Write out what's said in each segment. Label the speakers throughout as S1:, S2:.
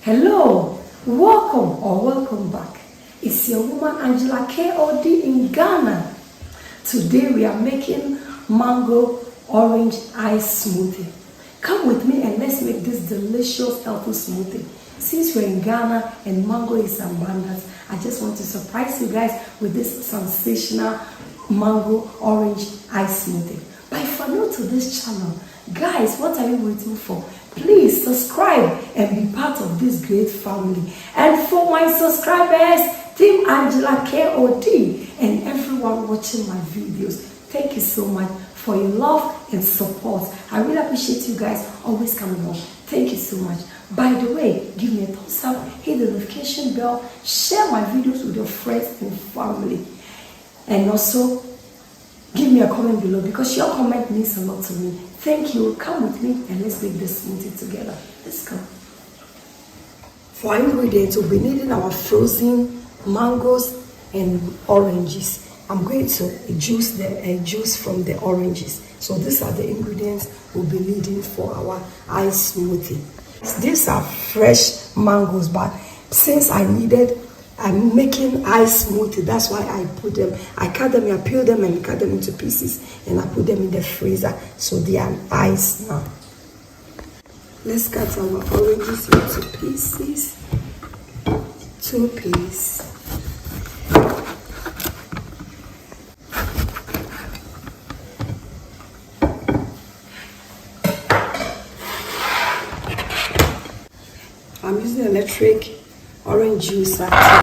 S1: Hello, welcome or welcome back. It's your woman Angela KOD in Ghana. Today we are making mango orange ice smoothie. Come with me and let's make this delicious healthy smoothie. Since we're in Ghana and mango is abundant, I just want to surprise you guys with this sensational mango orange ice smoothie. But if you're new to this channel, guys, what are you waiting for? Please subscribe and be part of this great family. And for my subscribers, Team Angela KOD and everyone watching my videos, thank you so much for your love and support. I really appreciate you guys always coming on. Thank you so much. By the way, give me a thumbs up, hit the notification bell, share my videos with your friends and family. And also, give me a comment below because your comment means a lot to me. Thank you. Come with me and let's make this smoothie together. Let's go. For our ingredients, we'll be needing our frozen mangoes and oranges. I'm going to juice from the oranges. So these are the ingredients we'll be needing for our ice smoothie. These are fresh mangoes, but since I'm making ice smoothie, that's why I put them. I cut them, I peel them and cut them into pieces and I put them in the freezer so they are ice now. Let's cut our oranges into pieces. 2 pieces. I'm using electric orange juicer.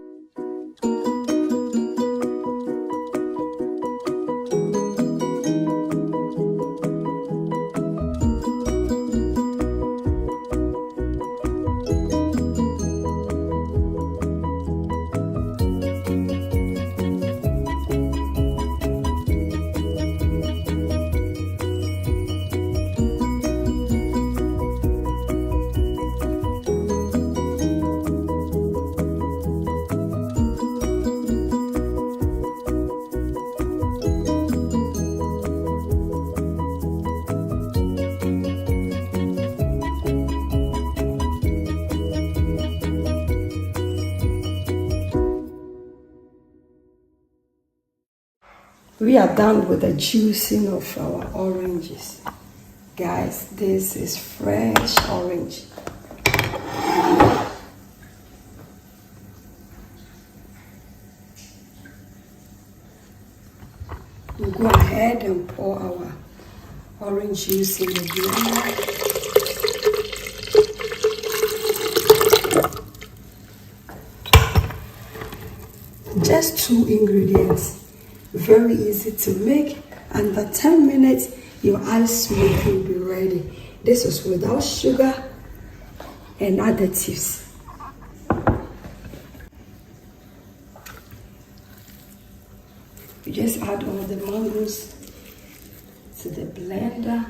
S1: We are done with the juicing of our oranges. Guys, this is fresh orange. We'll go ahead and pour our orange juice in the blender. Just 2 ingredients. Very easy to make. Under 10 minutes, your ice smoothie will be ready. This is without sugar and additives. You just add all the mangoes to the blender.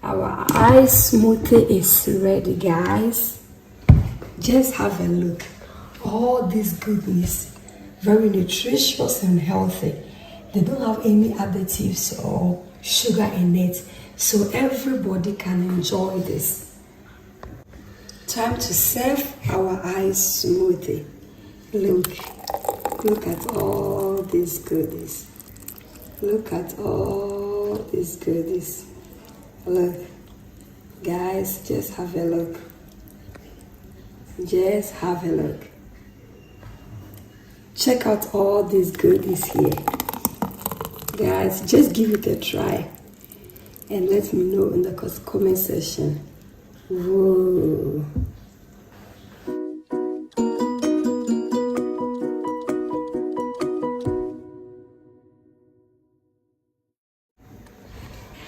S1: Our ice smoothie is ready, guys. Just have a look. all this goodness, very nutritious and healthy. They don't have any additives or sugar in it, so everybody can enjoy this. Time to serve our ice smoothie. Look at all this goodies. Look at all this goodies. Look, guys, just have a look. Just have a look. Check out all these goodies here. Guys, just give it a try and let me know in the comment section. Whoa.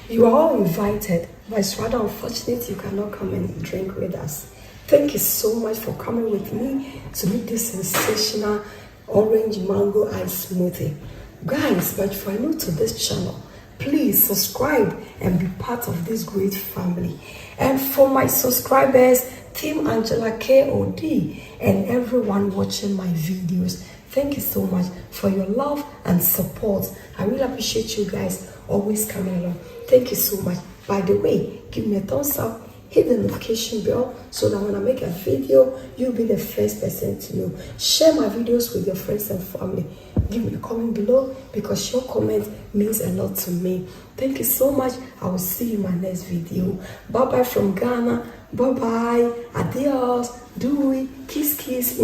S1: You are all invited, but it's rather unfortunate you cannot come and drink with us. Thank you so much for coming with me to make this sensational orange mango ice smoothie. Guys, but if you are new to this channel, please subscribe and be part of this great family. And for my subscribers, Team Angela KOD, and everyone watching my videos, thank you so much for your love and support. I really appreciate you guys always coming along. Thank you so much. By the way, give me a thumbs up, hit the notification bell so that when I make a video, you'll be the first person to know. Share my videos with your friends and family. Give me a comment below because your comment means a lot to me. Thank you so much. I will see you in my next video. Bye bye from Ghana. Bye bye. Adios. Do we kiss kiss.